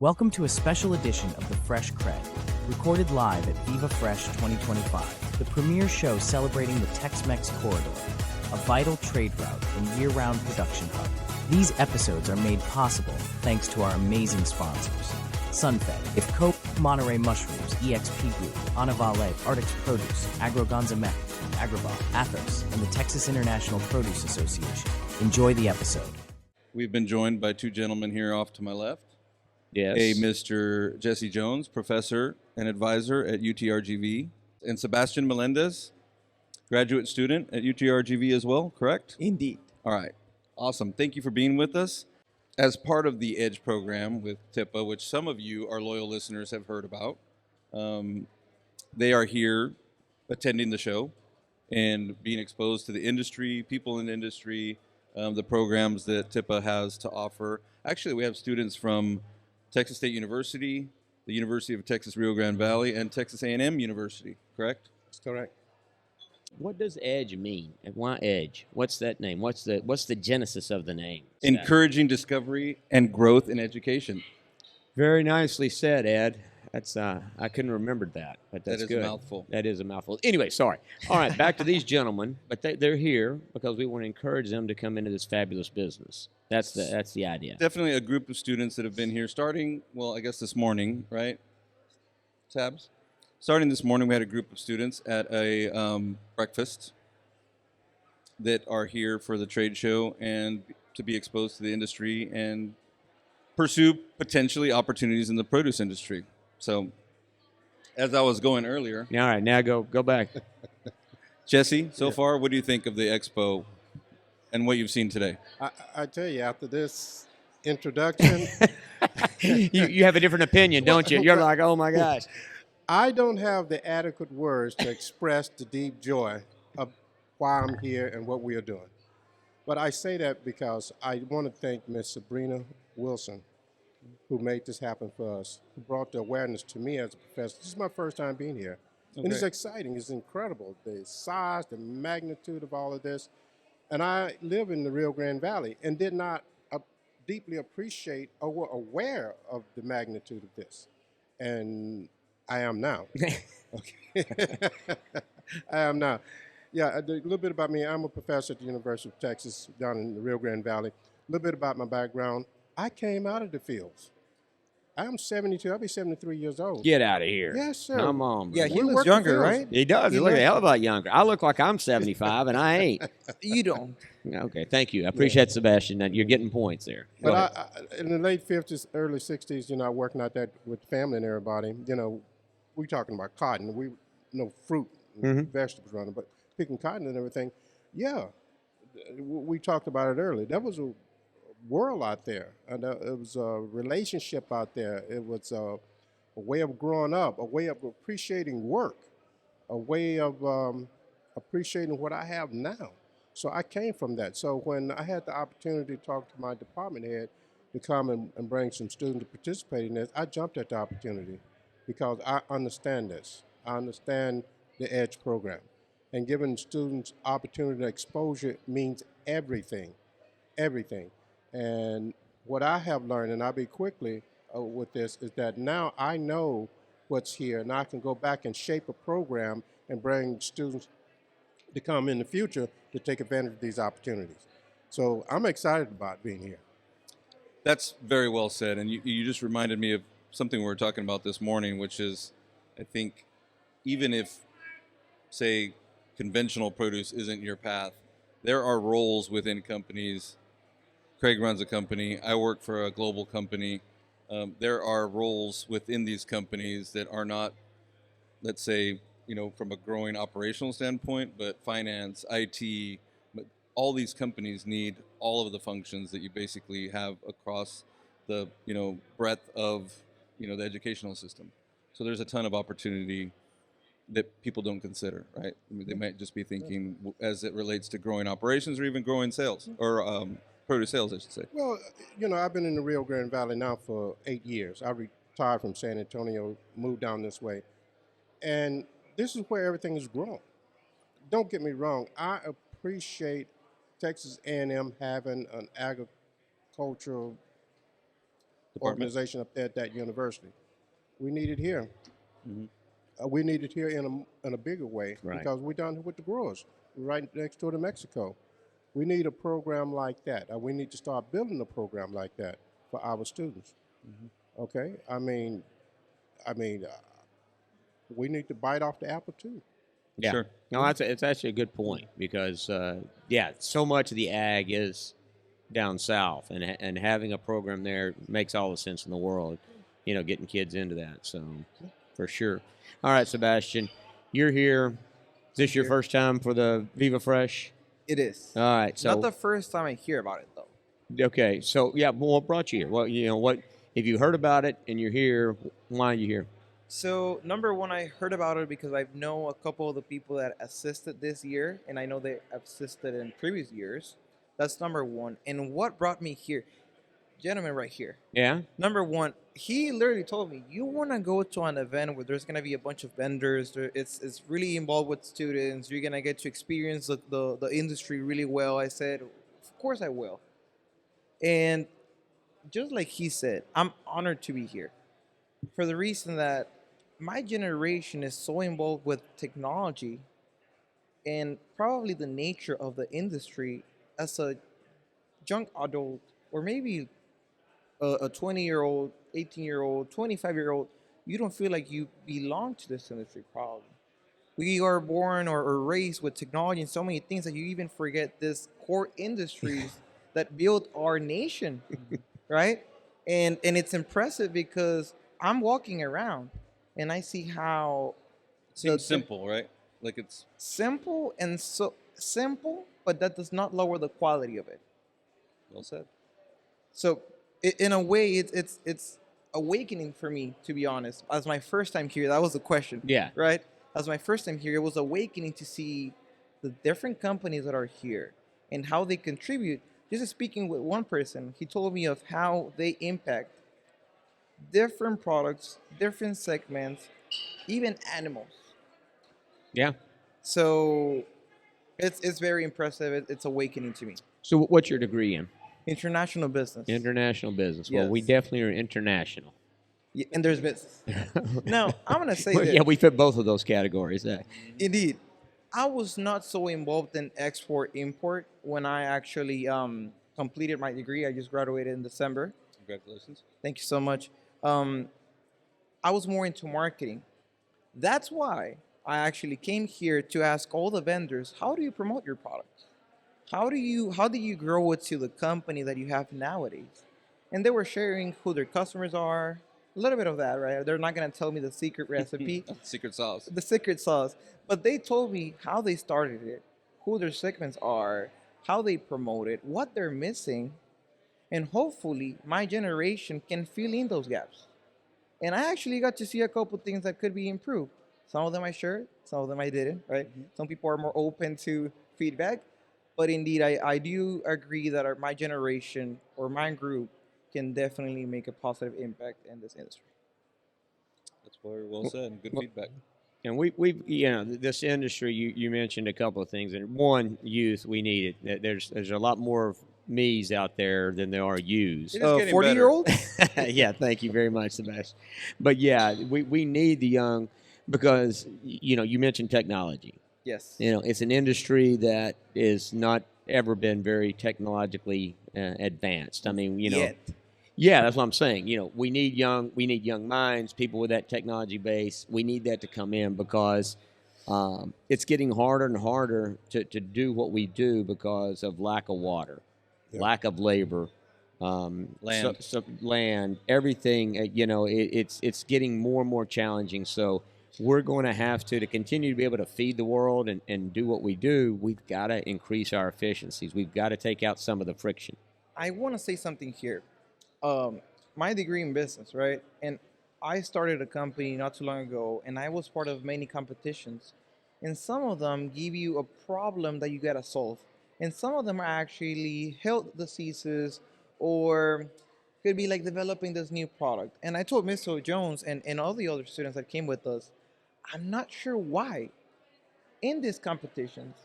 Welcome to a special edition of the Fresh Cred, recorded live at Viva Fresh 2025, the premier show celebrating the Tex-Mex corridor, a vital trade route and year-round production hub. These episodes are made possible thanks to our amazing sponsors: Sunfed, Ifco, Monterey Mushrooms, EXP Group, Anavale, Arctic's Produce, Agrogonzamek, Agribot, Athos, and the Texas International Produce Association. Enjoy the episode. We've been joined by two gentlemen here off to my left. Yes. A Mr. Jesse Jones, professor and advisor at UTRGV, and Sabastian Melendez, graduate student at UTRGV as well, correct? Indeed. All right. Awesome. Thank you for being with us. As part of the EDGE program with TIPA, which some of you, our loyal listeners, have heard about, they are here attending the show and being exposed to the industry, people in the industry, the programs that TIPA has to offer. Actually, we have students from Texas State University, the University of Texas Rio Grande Valley, and Texas A&M University, correct? That's correct. What does EDGE mean? And why EDGE? What's that name? What's the genesis of the name? Encouraging discovery and growth in education. Very nicely said, Ed. That's I couldn't remember that, but that's good. That is a mouthful. That is a mouthful. Anyway, sorry. All right, back to these gentlemen. But they're here because we want to encourage them to come into this fabulous business. That's the idea. Definitely a group of students that have been here starting, well, I guess this morning, right? Tabs? Starting this morning, we had a group of students at a breakfast that are here for the trade show and to be exposed to the industry and pursue potentially opportunities in the produce industry. So, as I was going earlier. All right, now go back. Jesse, so far, what do you think of the expo and what you've seen today? I tell you, after this introduction, you have a different opinion, don't you? You're like, oh my gosh. I don't have the adequate words to express the deep joy of why I'm here and what we are doing. But I say that because I want to thank Miss Sabrina Wilson, who made this happen for us, who brought the awareness to me as a professor. This is my first time being here. Okay. And it's exciting. It's incredible, the size, the magnitude of all of this. And I live in the Rio Grande Valley and did not deeply appreciate or were aware of the magnitude of this. And I am now. Okay. I am now. Yeah, a little bit about me. I'm a professor at the University of Texas down in the Rio Grande Valley. A little bit about my background. I came out of the fields. I'm 72. I'll be 73 years old. Get out of here. Yes, sir. Come on. Yeah, Bro. he looks younger, fields. right? He does. He looks a hell of a lot younger. I look like I'm 75, and I ain't. You don't. Okay, thank you. I appreciate Sebastian. That you're getting points there. Go ahead. But in the late 50s, early 60s, working out that with the family and everybody, we talking about cotton. We fruit, and vegetables running, but picking cotton and everything. Yeah, we talked about it earlier. That was a world out there, and it was a relationship out there. It was a way of growing up, a way of appreciating work, a way of appreciating what I have now. So I came from that. So when I had the opportunity to talk to my department head to come and bring some students to participate in this, I jumped at the opportunity because I understand this. I understand the EDGE program. And giving students opportunity and exposure means everything, everything. And what I have learned, and I'll be quickly with this, is that now I know what's here, and I can go back and shape a program and bring students to come in the future to take advantage of these opportunities. So I'm excited about being here. That's very well said. And you just reminded me of something we were talking about this morning, which is, I think, even if, say, conventional produce isn't your path, there are roles within companies. Craig runs a company. I work for a global company. There are roles within these companies that are not, let's say, from a growing operational standpoint, but finance, IT, but all these companies need all of the functions that you basically have across the, breadth of, the educational system. So there's a ton of opportunity that people don't consider, right? I mean, they might just be thinking as it relates to growing operations or even growing sales or produce sales, I should say. Well, I've been in the Rio Grande Valley now for 8 years. I retired from San Antonio, moved down this way. And this is where everything is grown. Don't get me wrong. I appreciate Texas A&M having an agricultural organization up there at that university. We need it here. We need it here in a bigger way because we're down here with the growers, right next door to Mexico. We need a program like that. We need to start building a program like that for our students. Okay, I mean, we need to bite off the apple too. Yeah. Sure. No, it's actually a good point because, so much of the ag is down south, and having a program there makes all the sense in the world, getting kids into that. So, for sure. All right, Sebastian, you're here. Is this your first time for the Viva Fresh? It is. All right. So, Not the first time I hear about it, though. okay. So, well, what brought you here? Well, what if you heard about it and you're here? Why are you here? So, number one, I heard about it because I know a couple of the people that assisted this year, and I know they assisted in previous years. That's number one. And what brought me here? Gentleman right here. Yeah. Number one, he literally told me, you want to go to an event where there's going to be a bunch of vendors. It's really involved with students. You're going to get to experience the industry really well. I said, of course I will. And just like he said, I'm honored to be here for the reason that my generation is so involved with technology and probably the nature of the industry as a young adult or maybe a 20-year-old, 18-year-old, 25-year-old, you don't feel like you belong to this industry probably. We are born or raised with technology and so many things that you even forget this core industries that build our nation, right? And it's impressive because I'm walking around and I see how It seems simple, right? Like it's simple and so simple, but that does not lower the quality of it. well said. So in a way, it's awakening for me, to be honest. As my first time here, that was the question. Yeah. Right? As my first time here, it was awakening to see the different companies that are here and how they contribute. Just speaking with one person, he told me of how they impact different products, different segments, even animals. Yeah. So it's very impressive. It's awakening to me. So, what's your degree in? International business. International business. Well, we Yes. definitely are international. Yeah, and there's business. Now, I'm going to say Well, this. yeah, we fit both of those categories. Indeed. I was not so involved in export-import when I actually completed my degree. I just graduated in December. Congratulations. Thank you so much. I was more into marketing. That's why I actually came here to ask all the vendors, how do you promote your product? How do you grow it to the company that you have nowadays? And they were sharing who their customers are, a little bit of that, right? They're not going to tell me the secret recipe, Secret sauce. the secret sauce, but they told me how they started it, who their segments are, how they promote it, what they're missing, and hopefully my generation can fill in those gaps. And I actually got to see a couple things that could be improved. Some of them I shared, some of them I didn't, right? Some people are more open to feedback. But indeed, I do agree that my generation or my group can definitely make a positive impact in this industry. That's very well said. Good feedback. And this industry, you mentioned a couple of things. And one, youth, we need it. There's a lot more of me's out there than there are yous. It is getting 40-year-olds? Yeah, thank you very much, Sebastian. But yeah, we need the young because, you mentioned technology. Yes. It's an industry that is not ever been very technologically advanced. I mean, Yet. Yeah, that's what I'm saying. We need young minds, people with that technology base. We need that to come in because it's getting harder and harder to do what we do because of lack of water, lack of labor, Land. land, everything. It's getting more and more challenging. So we're going to have to continue to be able to feed the world and do what we do. We've got to increase our efficiencies. We've got to take out some of the friction. I want to say something here. My degree in business, right? And I started a company not too long ago, and I was part of many competitions. And some of them give you a problem that you got to solve. And some of them are actually health diseases or could be like developing this new product. And I told Mr. Jones and all the other students that came with us, I'm not sure why in these competitions,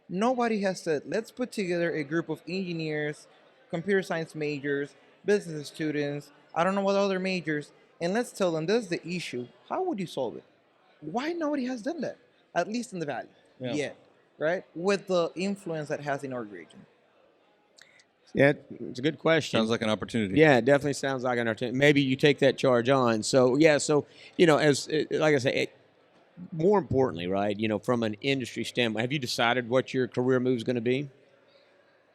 nobody has said, let's put together a group of engineers, computer science majors, business students, I don't know what other majors, and let's tell them this is the issue. How would you solve it? Why nobody has done that, at least in the Valley, Yeah. yet, right? With the influence that has in our region. Yeah, it's a good question. Sounds like an opportunity. Yeah, it definitely sounds like an opportunity. Maybe you take that charge on. So yeah, so as like I say, more importantly, right? From an industry standpoint, have you decided what your career move is going to be?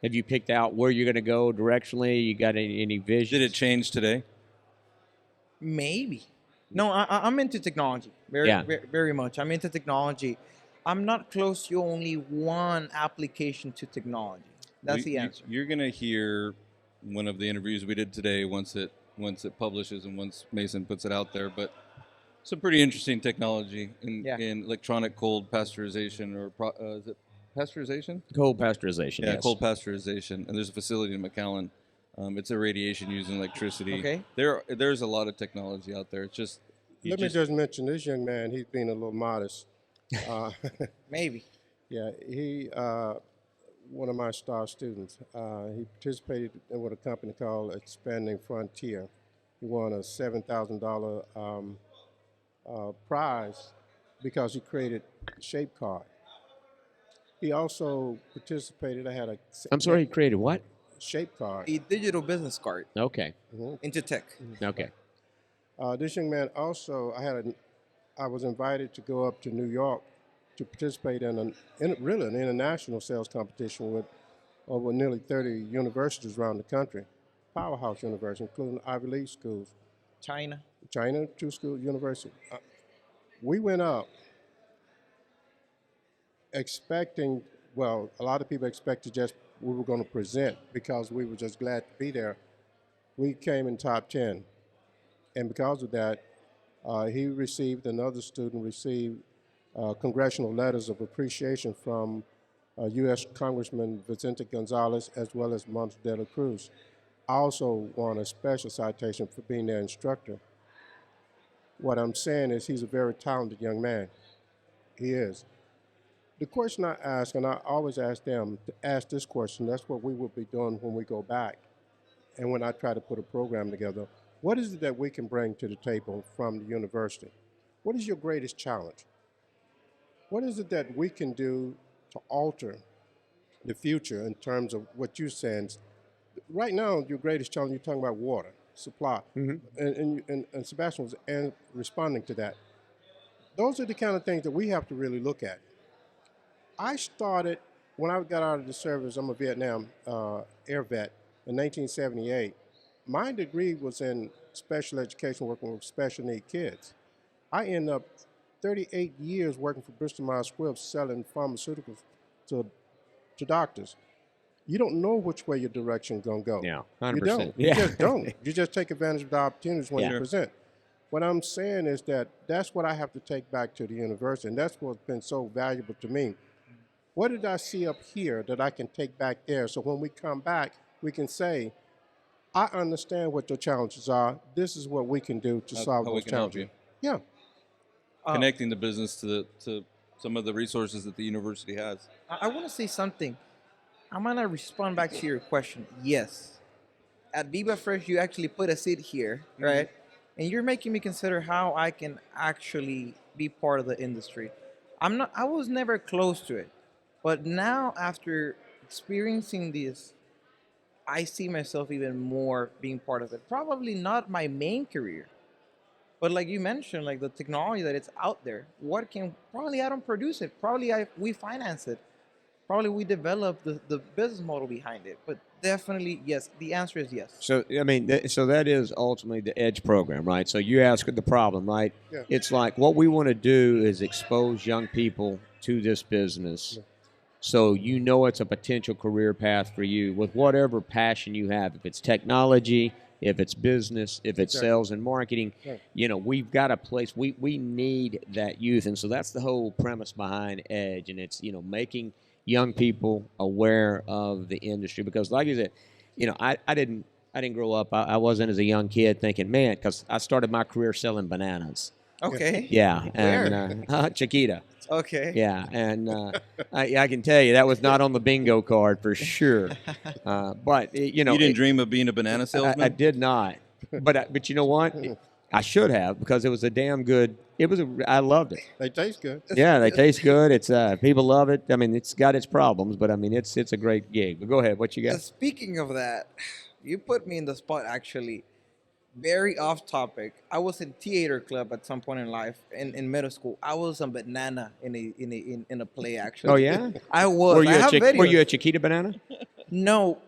Have you picked out where you're going to go directionally? You got any vision? Did it change today? Maybe. No, I'm into technology Yeah. very much. I'm into technology. I'm not close to only one application to technology. That's the answer. You're going to hear one of the interviews we did today once it publishes and once Mason puts it out there. But some pretty interesting technology in electronic cold pasteurization, or is it pasteurization? Cold pasteurization. Yeah, yes. cold pasteurization. And there's a facility in McAllen. It's irradiation using electricity. Okay. There's a lot of technology out there. It's just Let me just mention this young man. He's being a little modest. Maybe. Yeah, he one of my star students. He participated with a company called Expanding Frontier. He won a $7,000 prize because he created a shape card. He also participated. I had a. I'm sorry, he created what? Shape card. A digital business card Okay. into tech. Okay. This young man also, I was invited to go up to New York to participate in an international sales competition with over nearly 30 universities around the country, powerhouse universities, including Ivy League schools. China. 2 school university. We went up expecting, well, a lot of people expected just we were going to present because we were just glad to be there. We came in top 10. And because of that, another student received congressional letters of appreciation from U.S. Congressman Vicente Gonzalez as well as Montes de la Cruz. I also won a special citation for being their instructor. What I'm saying is he's a very talented young man. He is. The question I ask, and I always ask them to ask this question, that's what we will be doing when we go back and when I try to put a program together. What is it that we can bring to the table from the university? What is your greatest challenge? What is it that we can do to alter the future in terms of what you're saying? Right now, your greatest challenge, you're talking about water, supply, and Sebastian was responding to that. Those are the kind of things that we have to really look at. I started, when I got out of the service, I'm a Vietnam air vet, in 1978. My degree was in special education, working with special need kids. I ended up 38 years working for Bristol Myers Squibb, selling pharmaceuticals to doctors. You don't know which way your direction going to go. Yeah, 100%. You don't. Yeah. You just don't. You just take advantage of the opportunities when you present. What I'm saying is that's what I have to take back to the university, and that's what's been so valuable to me. What did I see up here that I can take back there so when we come back, we can say, I understand what your challenges are. This is what we can do to solve those challenges. Yeah. Connecting the business to some of the resources that the university has. I want to say something. I'm going to respond back to your question. Yes. At Viva Fresh, you actually put a seat here, right? And you're making me consider how I can actually be part of the industry. I was never close to it. But now, after experiencing this, I see myself even more being part of it. Probably not my main career, but like you mentioned, like the technology that it's out there. Probably I don't produce it. Probably we finance it. Probably we develop the business model behind it. But definitely, yes. The answer is yes. So, I mean, so that is ultimately the EDGE program, right? So you ask the problem, right? Yeah. It's like what we want to do is expose young people to this business. Yeah. So it's a potential career path for you with whatever passion you have. If it's technology, if it's business, if it's sales and marketing, we've got a place. We need that youth. And so that's the whole premise behind EDGE. And it's, making young people aware of the industry. Because like you said, I didn't grow up. I wasn't as a young kid thinking, man, because I started my career selling bananas. Okay. Yeah. And Chiquita. Okay. Yeah, and I can tell you that was not on the bingo card for sure. But you didn't dream of being a banana salesman. I did not. But you know what? I should have, because it was a damn good. I loved it. They taste good. Yeah, they taste good. It's people love it. I mean, it's got its problems, but I mean, it's a great gig. But go ahead, what you got? Speaking of that, you put me in the spot actually. Very off topic. I was in theater club at some point in life in middle school. I was a banana in a play actually. Oh yeah, I was. were you I have videos. were you a Chiquita banana? No,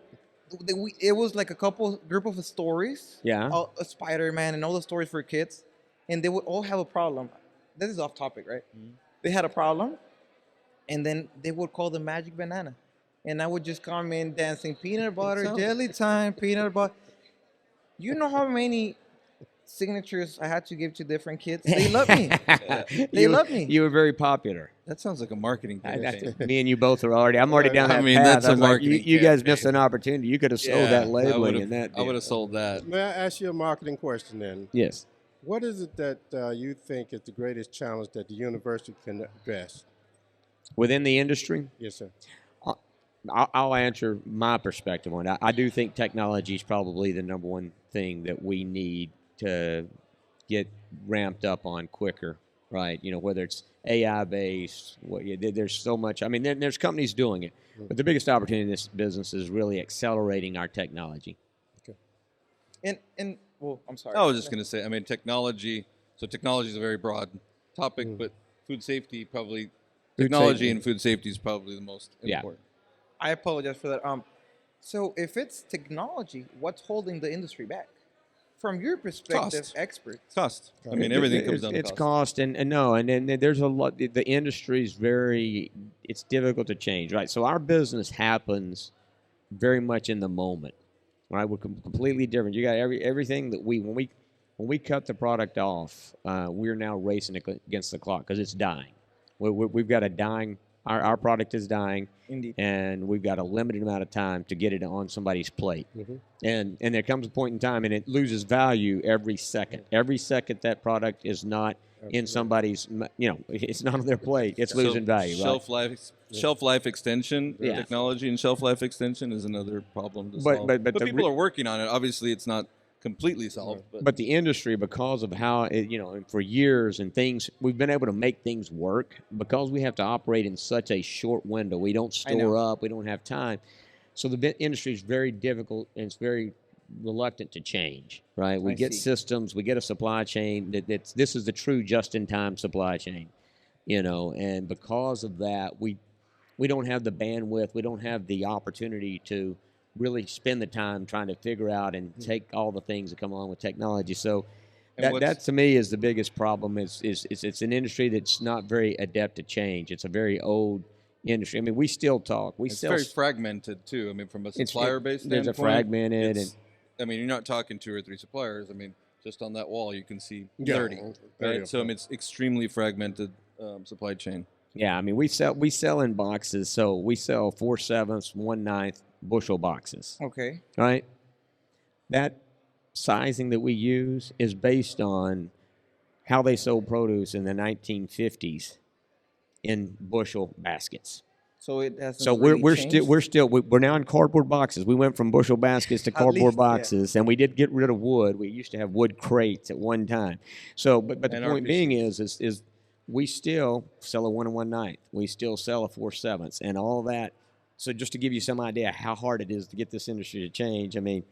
it was like a group of stories. Yeah. A Spider-Man and all the stories for kids, and they would all have a problem. This is off topic, right? They had a problem, and then they would call the magic banana, and I would just come in dancing peanut butter jelly time, peanut butter. You know how many signatures I had to give to different kids? They love me. They love me. You were very popular. That sounds like a marketing campaign. Me and you both are already. I'm already down that I mean, path. that's I a was like, marketing you guys campaign. missed an opportunity. You could have sold that labeling in that. I would have sold that. May I ask you a marketing question then? Yes. What is it that you think is the greatest challenge that the university can address? Within the industry, Yes, sir. I'll answer my perspective on it. I do think technology is probably the number one thing that we need to get ramped up on quicker, right? You know, whether it's AI based, there's so much. I mean, there's companies doing it, but the biggest opportunity in this business is really accelerating our technology. And well, I'm sorry. I was just going to say, I mean, technology. So technology is a very broad topic, but food safety probably. Technology safety. and food safety is probably the most important. I apologize for that. So if it's technology, what's holding the industry back? From your perspective, Cost. expert. Cost. I mean, everything comes down to It's cost. cost, and then there's a lot. The industry is it's difficult to change, right? So our business happens very much in the moment, right? We're completely different. You got everything that when we cut the product off, we're now racing against the clock because it's dying. We've got a dying. Our product is dying. Indeed. And we've got a limited amount of time to get it on somebody's plate. And there comes a point in time, and it loses value every second. Every second that product is not in somebody's, it's not on their plate. It's losing value. Shelf life extension Yeah. technology and shelf life extension is another problem to But- solve. but But the people are working on it. Obviously, it's not completely solved. But the industry, because of how for years and things, we've been able to make things work because we have to operate in such a short window. We don't store up. We don't have time. So the industry is very difficult, and it's very reluctant to change. Right? We get systems. We get a supply chain this is the true just-in-time supply chain. And because of that, we don't have the bandwidth. We don't have the opportunity to really spend the time trying to figure out and take all the things that come along with technology. So that to me is the biggest problem. It's an industry that's not very adept to change. It's a very old industry. I mean, we still talk. It's very fragmented too. I mean, from a supplier-based standpoint, there's a fragmented. I mean, you're not talking 2 or 3 suppliers. I mean, just on that wall, you can see 30. Yeah, 30 Right? So I mean, it's extremely fragmented supply chain. Yeah, I mean, we sell in boxes. So we sell 4/7, 1/9 bushel boxes. Okay. Right? That sizing that we use is based on how they sold produce in the 1950s in bushel baskets. So it has. So we're now in cardboard boxes. We went from bushel baskets to cardboard boxes, and we did get rid of wood. We used to have wood crates at one time. So, but the point being is we still sell a 1 1/9. We still sell a 4/7, and all that. So just to give you some idea how hard it is to get this industry to change, I mean,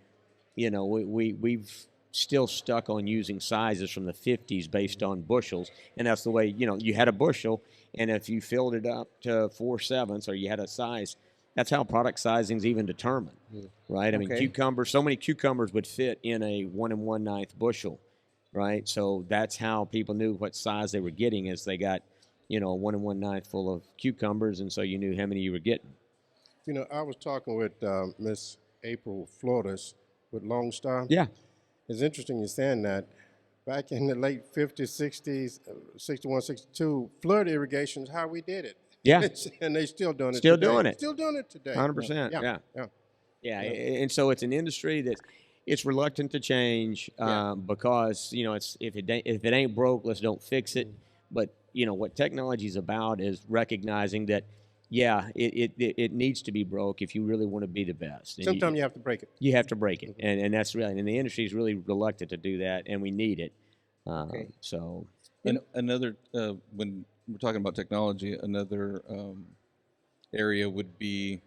we've still stuck on using sizes from the 50s based on bushels, and that's the way, you had a bushel, and if you filled it up to 4/7 or you had a size, that's how product sizing's even determined, right? I mean, so many cucumbers would fit in a 1 1/9 bushel, right? So that's how people knew what size they were getting as they got, a 1 1/9 full of cucumbers, and so you knew how many you were getting. I was talking with Miss April Flores with Lone Star. Yeah. It's interesting you're saying that. Back in the late 50s, 60s, 61, 62, flood irrigation is how we did it. Yeah. And they still doing it Still today. doing it. Still doing it today. 100%. Yeah. And so it's an industry that it's reluctant to change because, if it ain't broke, let's don't fix it. But, what technology is about is recognizing that yeah, it needs to be broke if you really want to be the best. And Sometimes you have to break it. you have to break it, and that's really, and the industry is really reluctant to do that, and we need it. Okay. So Another when we're talking about technology, another area would be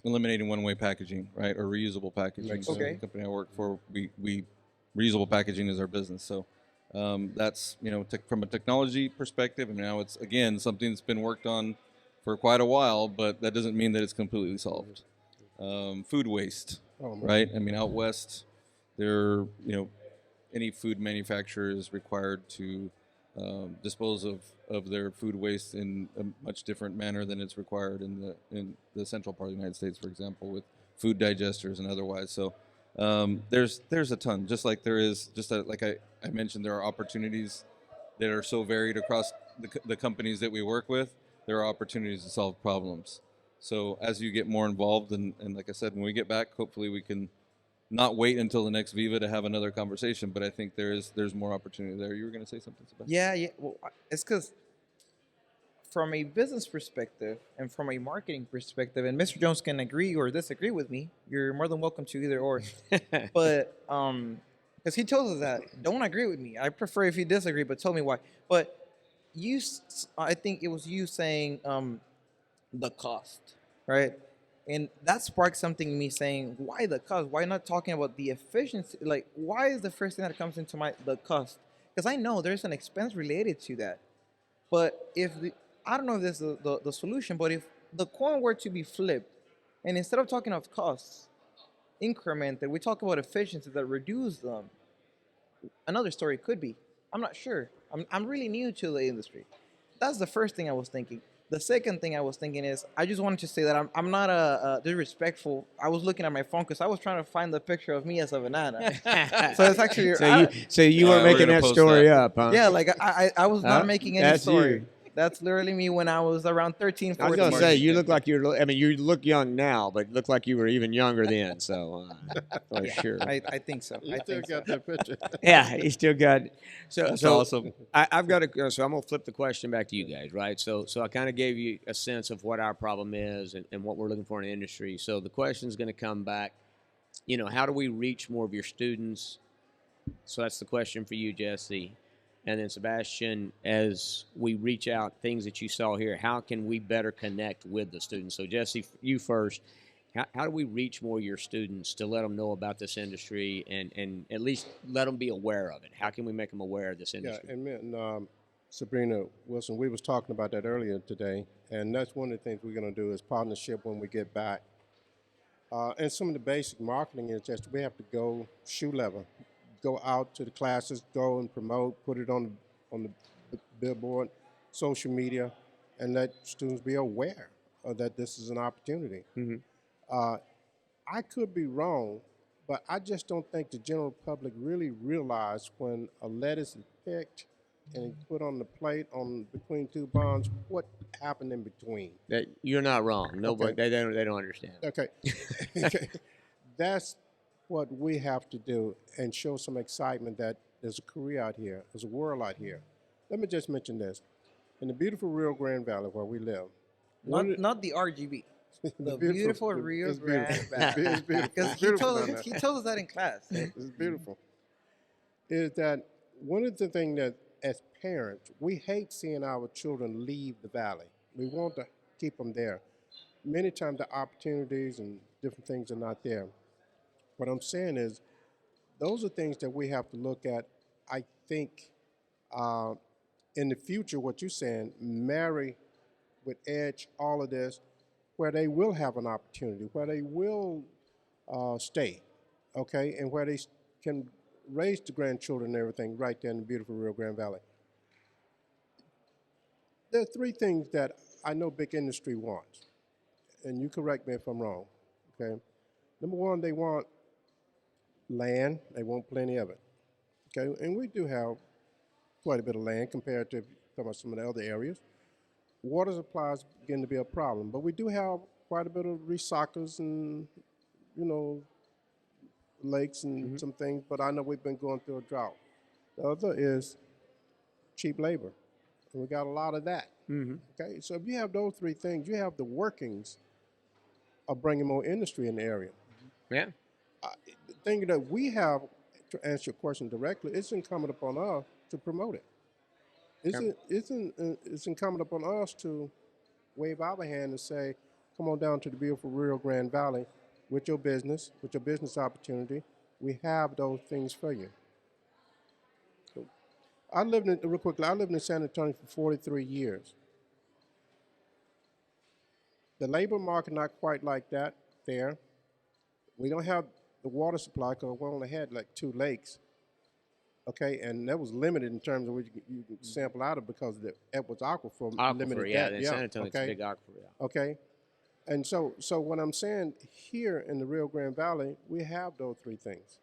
eliminating one-way packaging, right, or reusable packaging. Makes So sense. Okay. the company I work for, we reusable packaging is our business. So that's from a technology perspective, and now it's again something that's been worked on for quite a while, but that doesn't mean that it's completely solved. Food waste, Oh, man. right? I mean, out west, there any food manufacturer is required to dispose of their food waste in a much different manner than it's required in the central part of the United States, for example, with food digesters and otherwise. So there's a ton, just like there is, like I mentioned, there are opportunities that are so varied across the companies that we work with. There are opportunities to solve problems. So as you get more involved, and like I said, when we get back, hopefully we can not wait until the next Viva to have another conversation, but I think there's more opportunity there. You were going to say something, Sebastian? Yeah. Well, it's because from a business perspective and from a marketing perspective, and Mr. Jones can agree or disagree with me. You're more than welcome to either or. But because he tells us that, don't agree with me. I prefer if you disagree, but tell me why. But I think it was you saying the cost, right? And that sparked something in me saying, why the cost? Why not talking about the efficiency? Like, why is the first thing that comes into the cost? Because I know there's an expense related to that. But I don't know if this is the solution, but if the coin were to be flipped, and instead of talking of costs, incremented, we talk about efficiency that reduce them, another story could be. I'm not sure. I'm really new to the industry. That's the first thing I was thinking. The second thing I was thinking is I just wanted to say that I'm not disrespectful. I was looking at my phone because I was trying to find the picture of me as a banana. So it's actually so you were we're making gonna that post story that. up, huh? yeah, like I was not making any That's story. you. That's literally me when I was around 13, 14. I was gonna say Marketing you look campaign. like you're. I mean, you look young now, but look like you were even younger then. So for sure. I think so. You I still think so. got that picture. Yeah, he still got. So That's so awesome. I've got to. So I'm gonna flip the question back to you guys, right? So I kind of gave you a sense of what our problem is and what we're looking for in the industry. So the question is going to come back. How do we reach more of your students? So that's the question for you, Jesse. And then Sebastian, as we reach out, things that you saw here, how can we better connect with the students? So Jesse, you first. How do we reach more of your students to let them know about this industry and at least let them be aware of it? How can we make them aware of this Yeah, industry? and me and Sabrina Wilson, we was talking about that earlier today, and that's one of the things we're going to do is partnership when we get back. And some of the basic marketing is just we have to go shoe level, go out to the classes, go and promote, put it on the billboard, social media, and let students be aware that this is an opportunity. I could be wrong, but I just don't think the general public really realize when a lettuce is picked and put on the plate on between two buns, what happened in between. That you're not wrong. Nobody Okay. they don't understand. Okay. That's what we have to do and show some excitement that there's a career out here, there's a world out here. Let me just mention this. In the beautiful Rio Grande Valley where we live, Not the RGB. The beautiful Rio it's Grande beautiful. Valley. It's beautiful. Because It's beautiful down he there. told us that in class. It's beautiful. Is that one of the things that as parents, we hate seeing our children leave the valley. We want to keep them there. Many times the opportunities and different things are not there. What I'm saying is those are things that we have to look at. I think uh, in the future, what you're saying, marry with Edge, all of this, where they will have an opportunity, where they will stay, okay, and where they can raise the grandchildren and everything right there in the beautiful Rio Grande Valley. There are three things that I know big industry wants, and you correct me if I'm wrong, okay? Number one, they want land. They want plenty of it, okay? And we do have quite a bit of land compared to some of the other areas. Water supplies begin to be a problem, but we do have quite a bit of recyclers and, lakes and some things, but I know we've been going through a drought. The other is cheap labor, and we got a lot of that. Okay, so if you have those three things, you have the workings of bringing more industry in the area. Yeah. The thing that we have, to answer your question directly, it's incumbent upon us to promote it. It's incumbent upon us to wave our hand and say, come on down to the beautiful Rio Grande Valley with your business opportunity. We have those things for you. So I lived in San Antonio for 43 years. The labor market not quite like that there. We don't have the water supply because we only had like 2 lakes. Okay, and that was limited in terms of what you could sample out of because it was aquifer limited. Yeah, in San Antonio, it's a big aquifer. Yeah. Okay, and so what I'm saying here in the Rio Grande Valley, we have those 3 things,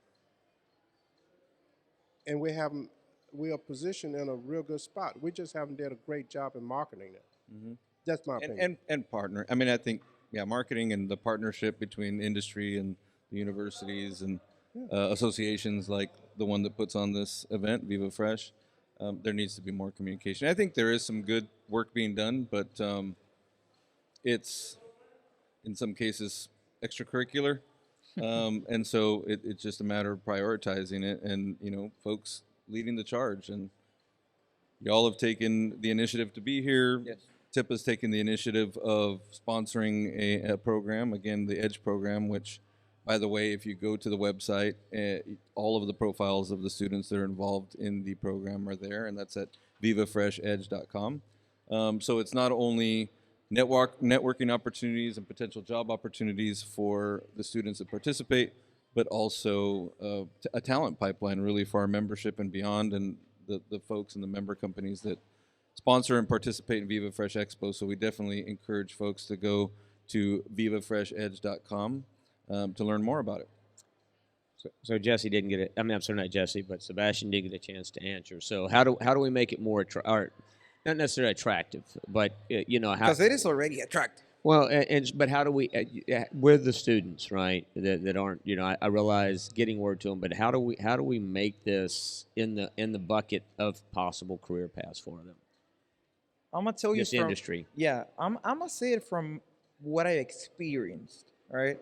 and we are positioned in a real good spot. We just haven't done a great job in marketing it. That's my opinion. And partner. I mean, I think marketing and the partnership between industry and the universities and associations like the one that puts on this event, Viva Fresh, there needs to be more communication. I think there is some good work being done, but it's in some cases extracurricular, and so it's just a matter of prioritizing it and folks leading the charge. And y'all have taken the initiative to be here. Yes. TIPA's taken the initiative of sponsoring a program, again, the EDGE program, which, by the way, if you go to the website, all of the profiles of the students that are involved in the program are there, and that's at VivaFreshEdge.com. So it's not only networking opportunities and potential job opportunities for the students that participate, but also a talent pipeline really for our membership and beyond, and the folks and the member companies that sponsor and participate in Viva Fresh Expo. So we definitely encourage folks to go to VivaFreshEdge.com to learn more about it. So Jesse didn't get it. I mean, I'm sorry, not Jesse, but Sebastian did get a chance to answer. So how do we make it more not necessarily attractive, but how? Because it is already attractive. Well, but how do we with the students, right? That aren't, I realize getting word to them, but how do we make this in the bucket of possible career paths for them? I'm gonna tell you This industry. Yeah, I'm gonna say it from what I experienced. Right.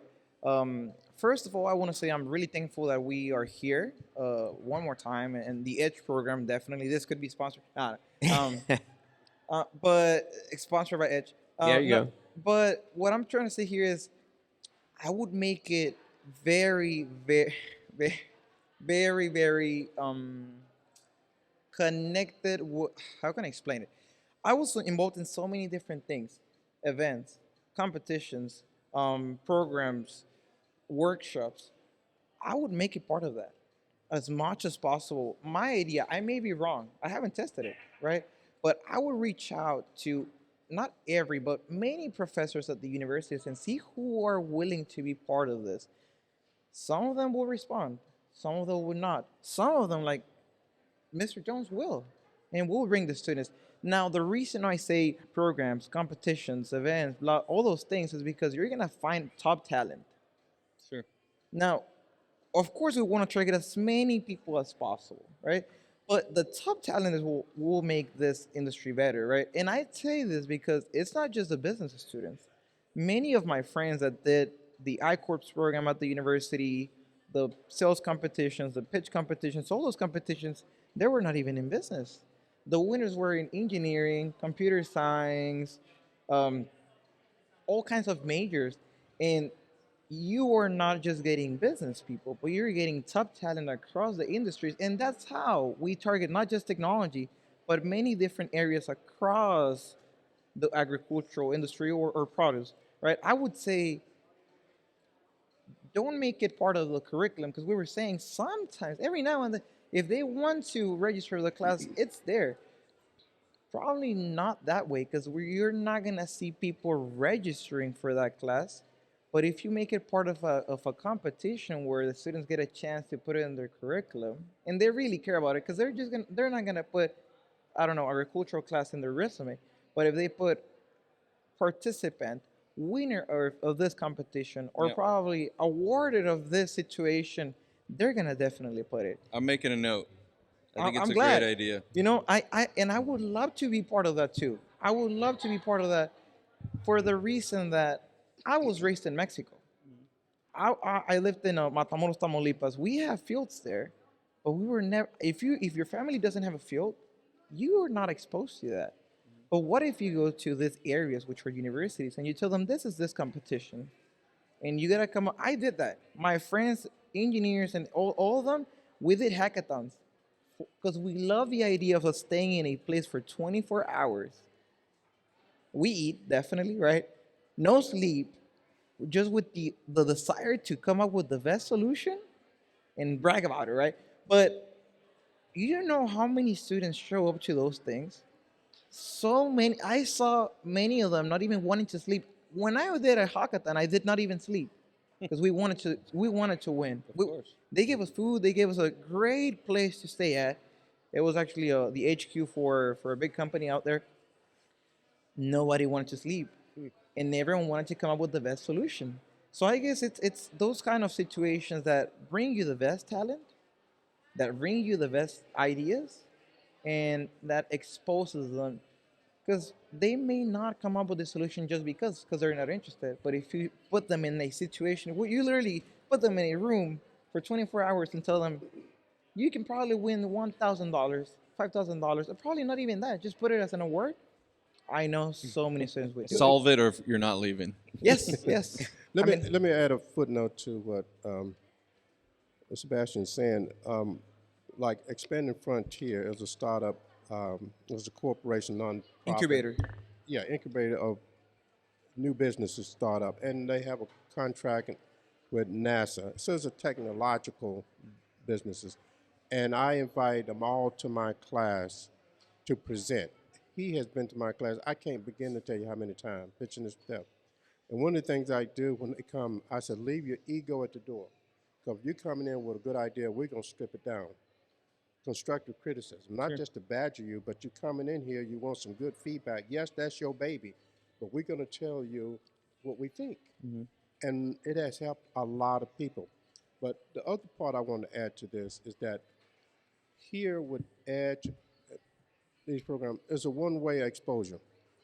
First of all, I want to say I'm really thankful that we are here one more time, and the EDGE program definitely. This could be sponsored, but sponsored by EDGE. There you go. But what I'm trying to say here is, I would make it very, very, very, very, very connected. How can I explain it? I was involved in so many different things, events, competitions, programs, workshops. I would make it part of that as much as possible. My idea, I may be wrong. I haven't tested it, right? But I would reach out to not every, but many professors at the universities and see who are willing to be part of this. Some of them will respond. Some of them will not. Some of them, like Mr. Jones, will. And we'll bring the students. Now, the reason I say programs, competitions, events, all those things is because you're going to find top talent. Sure. Now, of course, we want to target as many people as possible, right? But the top talent is what will make this industry better, right? And I say this because it's not just the business students. Many of my friends that did the I-Corps program at the university, the sales competitions, the pitch competitions, all those competitions, they were not even in business. The winners were in engineering, computer science, all kinds of majors. And you are not just getting business people, but you're getting top talent across the industries. And that's how we target not just technology, but many different areas across the agricultural industry or produce, right? I would say don't make it part of the curriculum, because we were saying sometimes, every now and then, if they want to register the class, it's there. Probably not that way, because you're not going to see people registering for that class. But if you make it part of a competition where the students get a chance to put it in their curriculum, and they really care about it, because they're not gonna put, I don't know, agricultural class in their resume. But if they put participant, winner of this competition, or probably awarded of this situation, they're gonna definitely put it. I'm making a note. I think it's I'm a great glad. idea. You know, I would love to be part of that too. I would love to be part of that for the reason that I was raised in Mexico. I lived in Matamoros, Tamaulipas. We have fields there, but we were never. If your family doesn't have a field, you are not exposed to that. But what if you go to these areas, which are universities, and you tell them this is this competition, and you gotta come up. I did that. My friends, engineers, and all of them, we did hackathons because we love the idea of us staying in a place for 24 hours. We eat definitely, right? No sleep, just with the desire to come up with the best solution and brag about it, right? But you don't know how many students show up to those things. So many. I saw many of them not even wanting to sleep. When I did a hackathon, I did not even sleep because we wanted to win. Of course. They gave us food. They gave us a great place to stay at. It was actually the HQ for a big company out there. Nobody wanted to sleep, and everyone wanted to come up with the best solution. So I guess it's those kind of situations that bring you the best talent, that bring you the best ideas, and that exposes them because they may not come up with a solution just because they're not interested. But if you put them in a situation where you literally put them in a room for 24 hours and tell them you can probably win $1,000, $5,000, or probably not even that, just put it as an award. I know so many students would do it. Solve it, or you're not leaving. Yes, yes. Let I me mean, let me add a footnote to what Sebastian's saying. Like Expanding Frontier is a startup. It was a corporation, non incubator. Yeah, incubator of new businesses startup, and they have a contract with NASA. So it's a technological businesses, and I invite them all to my class to present. He has been to my class. I can't begin to tell you how many times pitching this stuff. And one of the things I do when they come, I said, leave your ego at the door. Because if you're coming in with a good idea, we're going to strip it down. Constructive criticism, not just to badger you, but you're coming in here, you want some good feedback. Yes, that's your baby, but we're going to tell you what we think. And it has helped a lot of people. But the other part I want to add to this is that here with Edge, these programs, is a one-way exposure.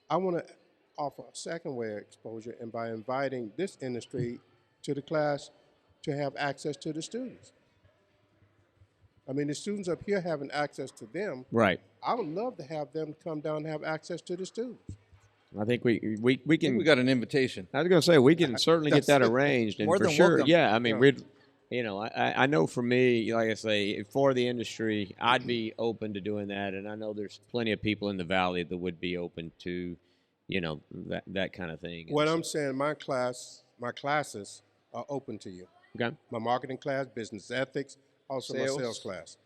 I want to offer a second way of exposure, and by inviting this industry to the class to have access to the students. I mean, the students up here having access to them. Right. I would love to have them come down and have access to the students. I think we I think can. we got an invitation. I was going to say we can certainly get that arranged, and More for than sure, welcome. yeah. I mean, we'd, I know for me, like I say, for the industry, I'd be open to doing that, and I know there's plenty of people in the valley that would be open to, that kind of thing. What I'm saying, my classes are open to you. Okay. My marketing class, business ethics, also Sales. my sales class.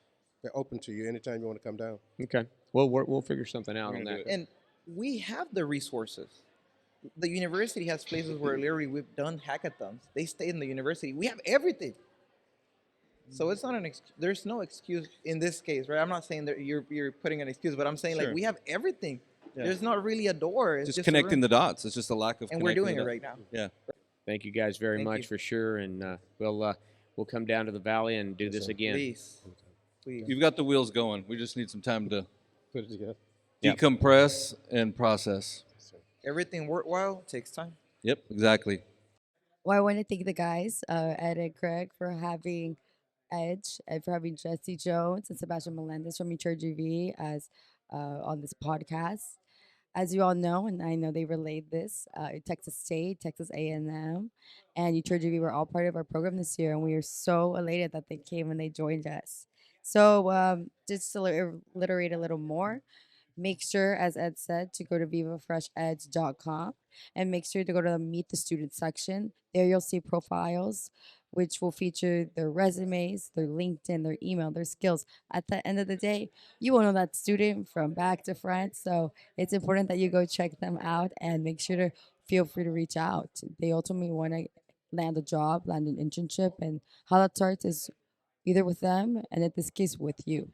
They're open to you anytime you want to come down. Okay. Well, we'll figure something out on gonna that. do it. And we have the resources. The university has places where literally we've done hackathons. They stay in the university. We have everything. So it's not there's no excuse in this case, right? I'm not saying that you're putting an excuse, but I'm saying Sure. like we have everything. Yeah. There's not really a door. It's Just a connecting room. the dots. It's just a lack of. And we're connecting doing the it dots. right now. Yeah. Thank you guys very Thank much you. for sure, and we'll come down to the valley and do this again. Please. Please. You've got the wheels going. We just need some time to Put it together. Yep. decompress and process. Everything worthwhile takes time. Yep, exactly. Well, I want to thank the guys, Ed and Craig, for having Edge and for having Jesse Jones and Sebastian Melendez from GV as on this podcast. As you all know, and I know they relayed this, Texas State, Texas A&M, and UTRGV were all part of our program this year, and we are so elated that they came and they joined us. So just to reiterate a little more, make sure, as Ed said, to go to vivafreshedge.com and make sure to go to the Meet the Student section. There you'll see profiles, which will feature their resumes, their LinkedIn, their email, their skills. At the end of the day, you will know that student from back to front. So it's important that you go check them out and make sure to feel free to reach out. They ultimately want to land a job, land an internship, and how that starts is either with them and in this case with you.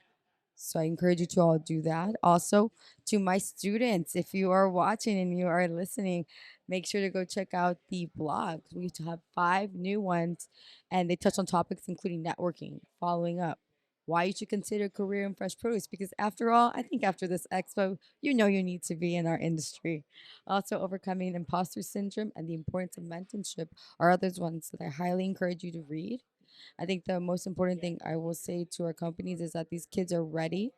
So I encourage you to all do that. Also, to my students, if you are watching and you are listening, make sure to go check out the blogs. We have 5 new ones, and they touch on topics including networking, following up, why you should consider a career in fresh produce. Because after all, I think after this expo, you know you need to be in our industry. Also, overcoming imposter syndrome and the importance of mentorship are other ones that I highly encourage you to read. I think the most important thing I will say to our companies is that these kids are ready.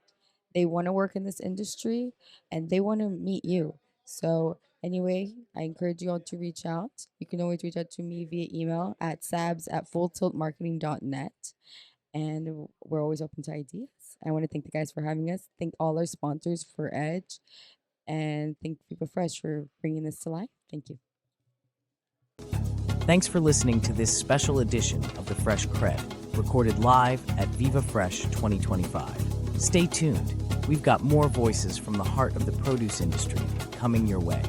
They want to work in this industry and they want to meet you. So, anyway, I encourage you all to reach out. You can always reach out to me via email at sabs@fulltiltmarketing.net. And we're always open to ideas. I want to thank the guys for having us. Thank all our sponsors for Edge. And thank Viva Fresh for bringing this to life. Thank you. Thanks for listening to this special edition of the Fresh Cred, recorded live at Viva Fresh 2025. Stay tuned. We've got more voices from the heart of the produce industry coming your way.